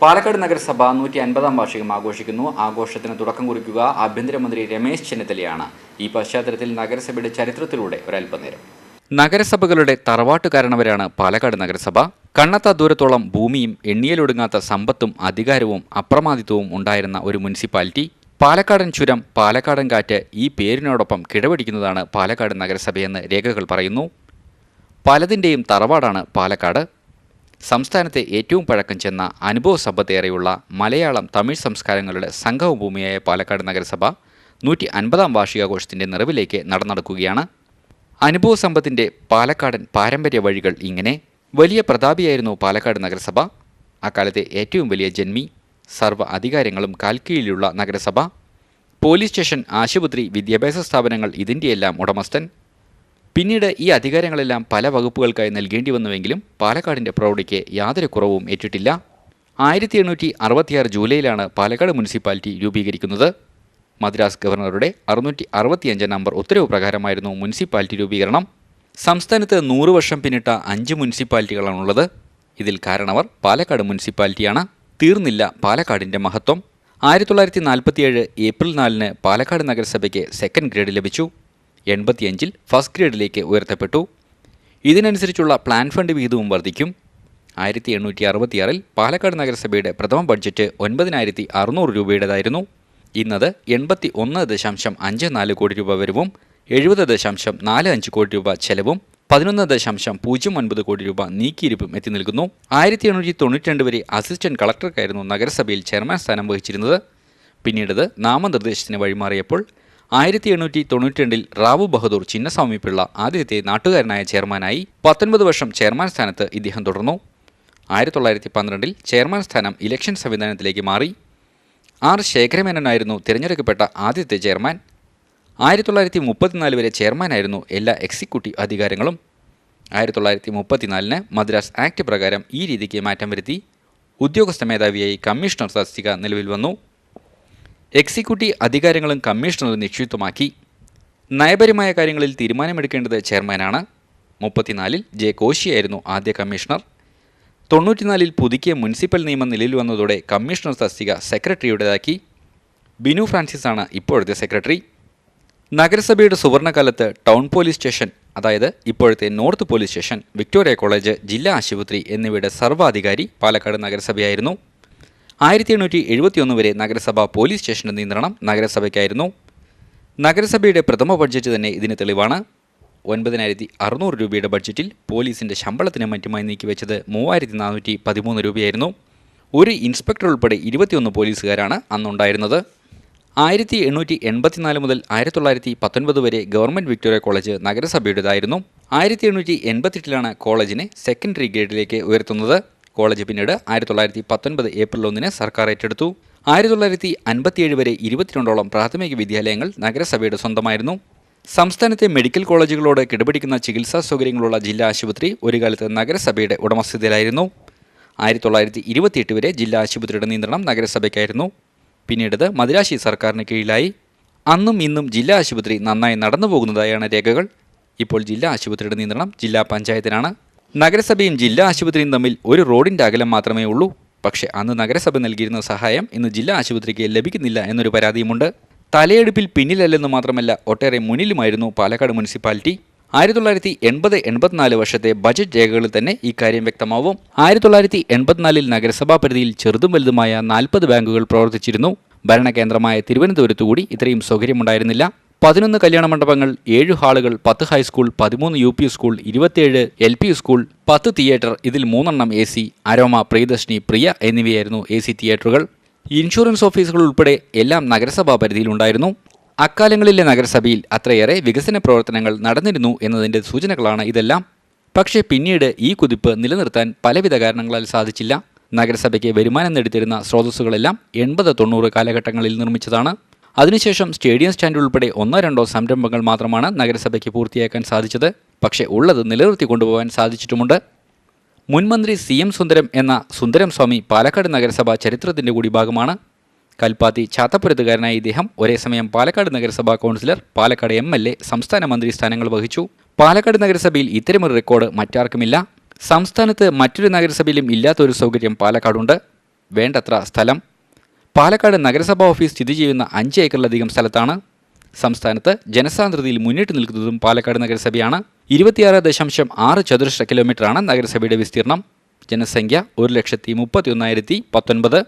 പാലക്കാട് നഗരസഭ 150-ാം വാർഷികം ആഘോഷിക്കുന്നു. ആഘോഷത്തിന് തുടക്കം കുറിക്കുക ആഭ്യന്തരമന്ത്രി രമേശ് ചെന്നിത്തലയാണ്. ഈ പശ്ചാത്തലത്തിൽ നഗരസഭയുടെ ചരിത്രത്തിലൂടെ ഒരൽപ്പനേരം. നഗരസഭകളുടെ തറവാട്ടുകാരണവരാണ് പാലക്കാട് നഗരസഭ. കണ്ണത്ത ദൂരത്തോളം ഭൂമിയും എണ്ണിയലൊടുങ്ങാത്ത സമ്പത്തും അധികാരവും അപ്രമാദിത്വവും ഉണ്ടായിരുന്ന ഒരു മുനിസിപ്പാലിറ്റി. പാലക്കാടൻ ചുരം, പാലക്കാടൻ കാറ്റ് ഈ പേരിനോടൊപ്പം കിടപിടിക്കുന്നതാണ് പാലക്കാട് നഗരസഭയെന്ന് രേഖകൾ പറയുന്നു. പലതിൻ്റെയും തറവാടാണ് പാലക്കാട്. സംസ്ഥാനത്തെ ഏറ്റവും പഴക്കം ചെന്ന അനുഭവ സമ്പത്തേറെയുള്ള മലയാളം, തമിഴ് സംസ്കാരങ്ങളുടെ സംഗമഭൂമിയായ പാലക്കാട് നഗരസഭ 150-ാം വാർഷികാഘോഷത്തിൻ്റെ നിറവിലേക്ക് നടക്കുകയാണ്. അനുഭവ സമ്പത്തിൻ്റെ പാലക്കാടൻ പാരമ്പര്യ വഴികൾ ഇങ്ങനെ. വലിയ പ്രതാപിയായിരുന്നു പാലക്കാട് നഗരസഭ. അക്കാലത്തെ ഏറ്റവും വലിയ ജന്മി. സർവ്വ അധികാരങ്ങളും കാൽക്കീഴിലുള്ള നഗരസഭ. പോലീസ് സ്റ്റേഷൻ, ആശുപത്രി, വിദ്യാഭ്യാസ സ്ഥാപനങ്ങൾ ഇതിൻ്റെയെല്ലാം ഉടമസ്ഥൻ. പിന്നീട് ഈ അധികാരങ്ങളെല്ലാം പല വകുപ്പുകൾക്കായി നൽകേണ്ടി വന്നുവെങ്കിലും പാലക്കാടിൻ്റെ പ്രൗഢിക്ക് യാതൊരു കുറവും ഏറ്റിട്ടില്ല. 1866 ജൂലൈയിലാണ് പാലക്കാട് മുനിസിപ്പാലിറ്റി രൂപീകരിക്കുന്നത്. മദ്രാസ് ഗവർണറുടെ 665 നമ്പർ ഉത്തരവ് പ്രകാരമായിരുന്നു മുനിസിപ്പാലിറ്റി രൂപീകരണം. സംസ്ഥാനത്ത് 100 വർഷം പിന്നിട്ട 5 മുനിസിപ്പാലിറ്റികളാണുള്ളത്. ഇതിൽ കാരണവർ പാലക്കാട് മുനിസിപ്പാലിറ്റിയാണ്. തീർന്നില്ല പാലക്കാടിൻ്റെ മഹത്വം. 1947 ഏപ്രിൽ 4-ന് പാലക്കാട് നഗരസഭയ്ക്ക് സെക്കൻഡ് ഗ്രേഡ് ലഭിച്ചു. 85-ൽ ഫസ്റ്റ് ഗ്രേഡിലേക്ക് ഉയർത്തപ്പെട്ടു. ഇതിനനുസരിച്ചുള്ള പ്ലാൻ ഫണ്ട് വിഹിതവും വർദ്ധിക്കും. 1866-ൽ പാലക്കാട് നഗരസഭയുടെ പ്രഥമ ബഡ്ജറ്റ് 9600 രൂപയുടേതായിരുന്നു. ഇന്നത് 81.54 കോടി രൂപ വരവും 70.45 കോടി രൂപ ചെലവും 11.09 കോടി രൂപ നീക്കിയിരിപ്പും എത്തി നിൽക്കുന്നു. 1892 വരെ അസിസ്റ്റന്റ് കളക്ടർക്കായിരുന്നു നഗരസഭയിൽ ചെയർമാൻ സ്ഥാനം വഹിച്ചിരുന്നത്. പിന്നീടത് നാമനിർദ്ദേശത്തിന് വഴിമാറിയപ്പോൾ 1892-ൽ റാവു ബഹദൂർ ചിന്നസ്വാമി പിള്ള ആദ്യത്തെ നാട്ടുകാരനായ ചെയർമാനായി 19 വർഷം ചെയർമാൻ സ്ഥാനത്ത് ഇദ്ദേഹം തുടർന്നു. 1912-ൽ ചെയർമാൻ സ്ഥാനം ഇലക്ഷൻ സംവിധാനത്തിലേക്ക് മാറി. ആർ ശേഖരമേനോനായിരുന്നു തിരഞ്ഞെടുക്കപ്പെട്ട ആദ്യത്തെ ചെയർമാൻ. 1934 വരെ ചെയർമാനായിരുന്നു എല്ലാ എക്സിക്യൂട്ടീവ് അധികാരങ്ങളും. 1934-ന് മദ്രാസ് ആക്ട് പ്രകാരം ഈ രീതിക്ക് മാറ്റം വരുത്തി. ഉദ്യോഗസ്ഥ മേധാവിയായി കമ്മീഷണർ തസ്തിക നിലവിൽ വന്നു. എക്സിക്യൂട്ടീവ് അധികാരങ്ങളും കമ്മീഷണർ നിക്ഷിപ്തമാക്കി. നയപരമായ കാര്യങ്ങളിൽ തീരുമാനമെടുക്കേണ്ടത് ചെയർമാനാണ്. 34-ൽ ജെ കോശിയായിരുന്നു ആദ്യ കമ്മീഷണർ. 94-ൽ പുതുക്കിയ മുനിസിപ്പൽ നിയമം നിലവിൽ വന്നതോടെ കമ്മീഷണർ തസ്തിക സെക്രട്ടറിയുടേതാക്കി. ബിനു ഫ്രാൻസിസാണ് ഇപ്പോഴത്തെ സെക്രട്ടറി. നഗരസഭയുടെ സുവർണകാലത്ത് ടൗൺ പോലീസ് സ്റ്റേഷൻ, അതായത് ഇപ്പോഴത്തെ north police station, Victoria college, ജില്ലാ ആശുപത്രി എന്നിവയുടെ സർവ്വാധികാരി പാലക്കാട് നഗരസഭയായിരുന്നു. 1871 വരെ നഗരസഭ പോലീസ് സ്റ്റേഷന്റെ നിയന്ത്രണം നഗരസഭയ്ക്കായിരുന്നു. നഗരസഭയുടെ പ്രഥമ ബഡ്ജറ്റ് തന്നെ ഇതിന് തെളിവാണ്. 9600 രൂപയുടെ ബഡ്ജറ്റിൽ പോലീസിന്റെ ശമ്പളത്തിന് മറ്റുമായി നീക്കിവെച്ചത് 3413 രൂപയായിരുന്നു. ഒരു ഇൻസ്പെക്ടർ ഉൾപ്പെടെ 21 പോലീസുകാരാണ് അന്നുണ്ടായിരുന്നത്. 1884 മുതൽ 1919 വരെ ഗവൺമെൻറ് വിക്ടോറിയ കോളേജ് നഗരസഭയുടേതായിരുന്നു. 1888-ലാണ് കോളേജിനെ സെക്കൻഡറി ഗ്രേഡിലേക്ക് ഉയർത്തുന്നത്. കോളേജ് പിന്നീട് 1919 ഏപ്രിൽ 1-ന് സർക്കാർ ഏറ്റെടുത്തു. 1957 വരെ 22ഓളം പ്രാഥമിക വിദ്യാലയങ്ങൾ നഗരസഭയുടെ സ്വന്തമായിരുന്നു. സംസ്ഥാനത്തെ മെഡിക്കൽ കോളേജുകളോട് കിടപിടിക്കുന്ന ചികിത്സാ സൗകര്യങ്ങളുള്ള ജില്ലാ ആശുപത്രി ഒരു കാലത്ത് നഗരസഭയുടെ ഉടമസ്ഥതയിലായിരുന്നു. 1928 വരെ ജില്ലാ ആശുപത്രിയുടെ നിയന്ത്രണം നഗരസഭയ്ക്കായിരുന്നു. പിന്നീടത് മദിരാശി സർക്കാരിന് കീഴിലായി. അന്നും ഇന്നും ജില്ലാ ആശുപത്രി നന്നായി നടന്നു പോകുന്നതായാണ് രേഖകൾ. ഇപ്പോൾ ജില്ലാ ആശുപത്രിയുടെ നിയന്ത്രണം ജില്ലാ പഞ്ചായത്തിനാണ്. നഗരസഭയും ജില്ലാ ആശുപത്രിയും തമ്മിൽ ഒരു റോഡിൻ്റെ അകലം മാത്രമേ ഉള്ളൂ. പക്ഷേ അന്ന് നഗരസഭ നൽകിയിരുന്ന സഹായം ഇന്ന് ജില്ലാ ആശുപത്രിക്ക് ലഭിക്കുന്നില്ല എന്നൊരു പരാതിയുമുണ്ട്. തലയെടുപ്പിൽ പിന്നിലല്ലെന്ന് മാത്രമല്ല, ഒട്ടേറെ മുന്നിലുമായിരുന്നു പാലക്കാട് മുനിസിപ്പാലിറ്റി. 1980-84 വർഷത്തെ ബജറ്റ് രേഖകളിൽ തന്നെ ഇക്കാര്യം വ്യക്തമാവും. 1984-ൽ നഗരസഭാ പരിധിയിൽ ചെറുതും വലുതുമായ 40 ബാങ്കുകൾ പ്രവർത്തിച്ചിരുന്നു. ഭരണകേന്ദ്രമായ തിരുവനന്തപുരത്തുകൂടി ഇത്രയും സൗകര്യമുണ്ടായിരുന്നില്ല. 11 കല്യാണ മണ്ഡപങ്ങൾ, 7 ഹാളുകൾ, 10 high school, 13 UP school, 27 LP school, 10 theatre, ഇതിൽ 3 AC, അരോമ, പ്രിയദർശിനി, പ്രിയ എന്നിവയായിരുന്നു AC തിയേറ്ററുകൾ. ഇൻഷുറൻസ് ഓഫീസുകൾ ഉൾപ്പെടെ എല്ലാം നഗരസഭാ പരിധിയിലുണ്ടായിരുന്നു. അക്കാലങ്ങളിലെ നഗരസഭയിൽ അത്രയേറെ വികസന പ്രവർത്തനങ്ങൾ നടന്നിരുന്നു എന്നതിൻ്റെ സൂചനകളാണ് ഇതെല്ലാം. പക്ഷേ പിന്നീട് ഈ കുതിപ്പ് നിലനിർത്താൻ പലവിധ കാരണങ്ങളാൽ സാധിച്ചില്ല. നഗരസഭയ്ക്ക് വരുമാനം നേടിത്തരുന്ന സ്രോതസ്സുകളെല്ലാം 80-90 കാലഘട്ടങ്ങളിൽ നിർമ്മിച്ചതാണ്. അതിനുശേഷം സ്റ്റേഡിയം സ്റ്റാൻഡ് ഉൾപ്പെടെ 1-2 സംരംഭങ്ങൾ മാത്രമാണ് നഗരസഭയ്ക്ക് പൂർത്തിയാക്കാൻ സാധിച്ചത്. പക്ഷേ ഉള്ളത് നിലനിർത്തി കൊണ്ടുപോകാൻ സാധിച്ചിട്ടുമുണ്ട്. മുൻമന്ത്രി CM സുന്ദരം എന്ന സുന്ദരം സ്വാമി പാലക്കാട് നഗരസഭ ചരിത്രത്തിൻ്റെ കൂടി ഭാഗമാണ്. കൽപ്പാത്തി ചാത്തപ്പുരത്തുകാരനായ ഇദ്ദേഹം ഒരേ സമയം പാലക്കാട് നഗരസഭാ കൗൺസിലർ, പാലക്കാട് MLA, സംസ്ഥാന മന്ത്രി സ്ഥാനങ്ങൾ വഹിച്ചു. പാലക്കാട് നഗരസഭയിൽ ഇത്തരമൊരു റെക്കോർഡ് മറ്റാർക്കുമില്ല. സംസ്ഥാനത്ത് മറ്റൊരു നഗരസഭയിലും ഇല്ലാത്തൊരു സൗകര്യം പാലക്കാടുണ്ട്. വേണ്ടത്ര സ്ഥലം. പാലക്കാട് നഗരസഭാ ഓഫീസ് സ്ഥിതി ചെയ്യുന്ന 5 ഏക്കറിലധികം സ്ഥലത്താണ്. സംസ്ഥാനത്ത് ജനസാന്ദ്രതയിൽ മുന്നിട്ട് നിൽക്കുന്നതും പാലക്കാട് നഗരസഭയാണ്. 26.6 ചതുരശ്ര കിലോമീറ്ററാണ് നഗരസഭയുടെ വിസ്തീർണം. ജനസംഖ്യ 1,31,019.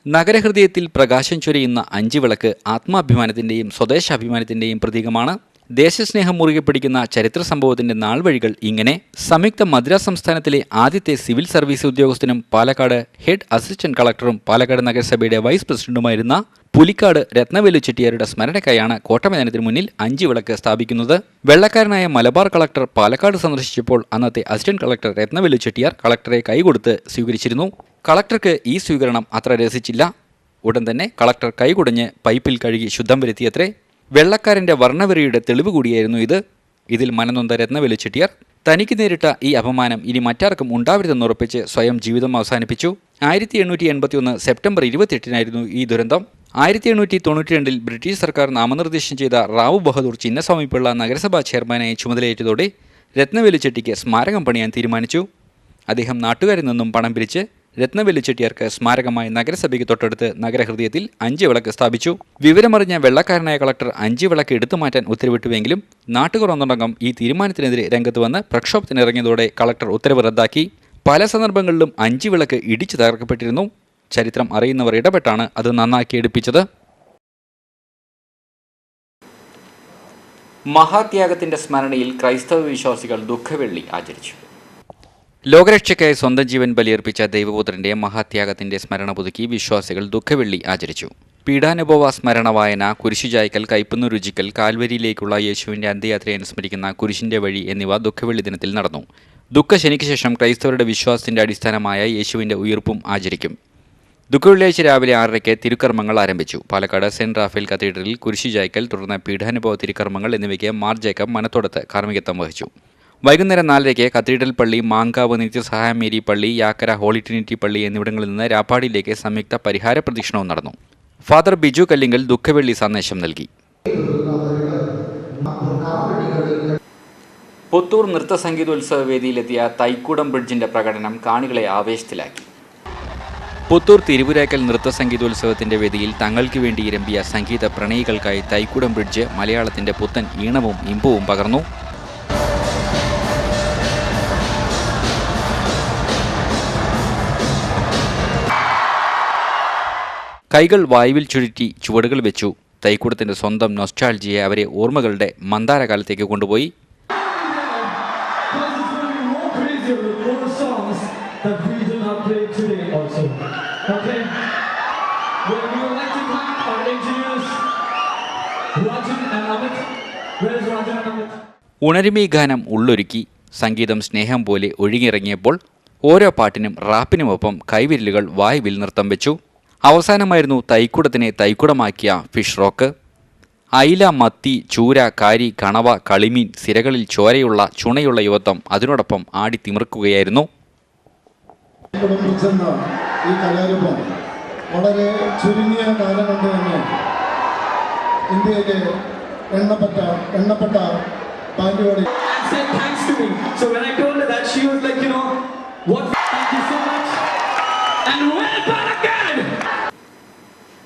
നഗരഹൃദയത്തിൽ പ്രകാശം ചൊരിയുന്ന 5 വിളക്ക് ആത്മാഭിമാനത്തിൻ്റെയും സ്വദേശാഭിമാനത്തിൻ്റെയും പ്രതീകമാണ്. ദേശസ്നേഹം മുറുകെ പിടിക്കുന്ന ചരിത്ര സംഭവത്തിന്റെ നാൾവഴികൾ ഇങ്ങനെ. സംയുക്ത മദ്രാസ് സംസ്ഥാനത്തിലെ ആദ്യത്തെ സിവിൽ സർവീസ് ഉദ്യോഗസ്ഥനും പാലക്കാട് ഹെഡ് അസിസ്റ്റന്റ് കളക്ടറും പാലക്കാട് നഗരസഭയുടെ വൈസ് പ്രസിഡന്റുമായിരുന്ന പുലിക്കാട് രത്നവേലു ചെട്ടിയാരുടെ സ്മരണയ്ക്കായാണ് കോട്ടമൈതാനത്തിന് മുന്നിൽ 5 വിളക്ക് സ്ഥാപിക്കുന്നത്. വെള്ളക്കാരനായ മലബാർ കളക്ടർ പാലക്കാട് സന്ദർശിച്ചപ്പോൾ അന്നത്തെ അസിസ്റ്റന്റ് കളക്ടർ രത്നവേലു ചെട്ടിയാർ കളക്ടറെ കൈകൊടുത്ത് സ്വീകരിച്ചിരുന്നു. കളക്ടർക്ക് ഈ സ്വീകരണം അത്ര രസിച്ചില്ല. ഉടൻ തന്നെ കളക്ടർ കൈകുടഞ്ഞ് പൈപ്പിൽ കഴുകി ശുദ്ധം വരുത്തിയത്രേ. വെള്ളക്കാരന്റെ വർണ്ണവെറിയുടെ തെളിവ് കൂടിയായിരുന്നു ഇത്. ഇതിൽ മനനൊന്ത രത്നവേലു ചെട്ടിയാർ തനിക്ക് നേരിട്ട ഈ അപമാനം ഇനി മറ്റാർക്കും ഉണ്ടാവരുതെന്നുറപ്പിച്ച് സ്വയം ജീവിതം അവസാനിപ്പിച്ചു. 1881 സെപ്റ്റംബർ 28-നായിരുന്നു ഈ ദുരന്തം. 1892 ബ്രിട്ടീഷ് സർക്കാർ നാമനിർദ്ദേശം ചെയ്ത റാവു ബഹദൂർ ചിന്നസ്വാമി പിള്ള നഗരസഭാ ചെയർമാനായി ചുമതലയേറ്റതോടെ രത്നവേലു ചെട്ടിക്ക് സ്മാരകം പണിയാൻ തീരുമാനിച്ചു. അദ്ദേഹം നാട്ടുകാരിൽ നിന്നും പണം പിരിച്ച് രത്നവേലു ചെട്ടിയാർക്ക് സ്മാരകമായി നഗരസഭയ്ക്ക് തൊട്ടടുത്ത് നഗരഹൃദയത്തിൽ 5 വിളക്ക് സ്ഥാപിച്ചു. വിവരമറിഞ്ഞ വെള്ളക്കാരനായ കളക്ടർ 5 വിളക്ക് എടുത്തുമാറ്റാൻ ഉത്തരവിട്ടുവെങ്കിലും നാട്ടുകാർ ഒന്നടങ്കം ഈ തീരുമാനത്തിനെതിരെ രംഗത്ത് വന്ന് പ്രക്ഷോഭത്തിനിറങ്ങിയതോടെ കളക്ടർ ഉത്തരവ് റദ്ദാക്കി. പല സന്ദർഭങ്ങളിലും 5 വിളക്ക് ഇടിച്ചു തകർക്കപ്പെട്ടിരുന്നു. ചരിത്രം അറിയുന്നവർ ഇടപെട്ടാണ് അത് നന്നാക്കി എടുപ്പിച്ചത്. മഹാത്യാഗത്തിന്റെ സ്മരണയിൽ ക്രൈസ്തവ വിശ്വാസികൾ ദുഃഖവെള്ളി ആചരിച്ചു. ലോകരക്ഷയ്ക്കായി സ്വന്തം ജീവൻ ബലിയർപ്പിച്ച ദൈവപുത്രന്റെ മഹാത്യാഗത്തിന്റെ സ്മരണ പുതുക്കി വിശ്വാസികൾ ദുഃഖവെള്ളി ആചരിച്ചു. പീഡാനുഭവ സ്മരണ വായന, കുരിശുചായ്ക്കൽ, കൈപ്പുന്നു രുചിക്കൽ, കാൽവരിയിലേക്കുള്ള യേശുവിന്റെ അന്ത്യയാത്രയെ അനുസ്മരിക്കുന്ന കുരിശിന്റെ വഴി എന്നിവ ദുഃഖവെള്ളി ദിനത്തിൽ നടന്നു. ദുഃഖശനിക്ക് ശേഷം ക്രൈസ്തവരുടെ വിശ്വാസത്തിന്റെ അടിസ്ഥാനമായ യേശുവിന്റെ ഉയിർപ്പും ആചരിക്കും. ദുഃഖവെള്ളിയാഴ്ച രാവിലെ 6:30 തിരുക്കർമ്മങ്ങൾ ആരംഭിച്ചു. പാലക്കാട് സെന്റ് റാഫേൽ കത്തീഡ്രലിൽ കുരിശുചായ്ക്കൽ, തുടർന്ന് പീഡാനുഭവ തിരുക്കർമ്മങ്ങൾ എന്നിവയ്ക്ക് മാർ ജേക്കബ് മനത്തോടത്ത് കാർമ്മികത്വം വഹിച്ചു. വൈകുന്നേരം 4:00 കത്തീഡ്രൽ പള്ളി, മാങ്കാവ് നിത്യസഹായ മേരി പള്ളി, യാക്കര ഹോളി ട്രിനിറ്റി പള്ളി എന്നിവിടങ്ങളിൽ നിന്ന് രാപ്പാടിയിലേക്ക് സംയുക്ത പരിഹാര പ്രദക്ഷിണവും നടന്നു. ഫാദർ ബിജു കല്ലിങ്കൽ ദുഃഖവെള്ളി സന്ദേശം നൽകി. പുത്തൂർ നൃത്ത സംഗീതോത്സവ വേദിയിലെത്തിയ തൈക്കൂടം ബ്രിഡ്ജിന്റെ പ്രകടനം കാണികളെ ആവേശത്തിലാക്കി. പുത്തൂർ തിരുവുരാക്കൽ നൃത്ത സംഗീതോത്സവത്തിന്റെ വേദിയിൽ തങ്ങൾക്ക് വേണ്ടി ഇരമ്പിയ സംഗീത പ്രണയികൾക്കായി തൈക്കൂടം ബ്രിഡ്ജ് മലയാളത്തിന്റെ പുത്തൻ ഈണവും ഇമ്പവും പകർന്നു. കൈകൾ വായുവിൽ ചുഴറ്റി ചുവടുകൾ വെച്ചു. തൈക്കൂടത്തിന്റെ സ്വന്തം നൊസ്റ്റാൾജിയെ അവരെ ഓർമ്മകളുടെ മന്ദാരകാലത്തേക്ക് കൊണ്ടുപോയി. ഉണരുമീ ഗാനം ഉള്ളൊരുക്കി. സംഗീതം സ്നേഹം പോലെ ഒഴുകിയിറങ്ങിയപ്പോൾ ഓരോ പാട്ടിനും റാപ്പിനുമൊപ്പം കൈവിരലുകൾ വായുവിൽ നൃത്തം വെച്ചു. അവസാനമായിരുന്നു തൈക്കുടത്തിനെ തൈക്കുടമാക്കിയ ഫിഷ് റോക്ക്. അയില, മത്തി, ചൂര, കാരി, കണവ, കളിമീൻ, സിരകളിൽ ചോരയുള്ള ചുണയുള്ള യുവത്വം അതിനോടൊപ്പം ആടി തിമിർക്കുകയായിരുന്നു. ഈ കലാരൂപം വളരെ ചുരുങ്ങിയ കാലം കൊണ്ട് തന്നെ ഇന്ത്യയിലെ എണ്ണപ്പെട്ട ബാൻഡുകളിൽ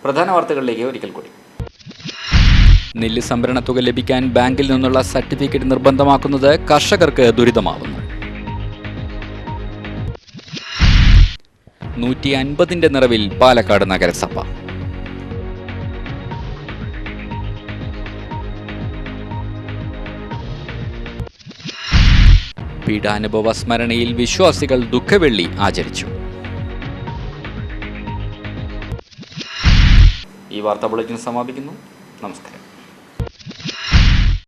പ്രധാന വാർത്തകളിലേക്ക് ഒരിക്കൽ കൂടി. നെല്ല് സംഭരണ തുക ലഭിക്കാൻ ബാങ്കിൽ നിന്നുള്ള സർട്ടിഫിക്കറ്റ് നിർബന്ധമാക്കുന്നത് കർഷകർക്ക് ദുരിതമാവുന്നു. 150ന്റെ നിറവിൽ പാലക്കാട് നഗരസഭ. പീഡാനുഭവ സ്മരണയിൽ വിശ്വാസികൾ ദുഃഖവെള്ളി ആചരിച്ചു. ഈ വാർത്താ ബുള്ളറ്റിൻ സമാപിക്കുന്നു. നമസ്കാരം.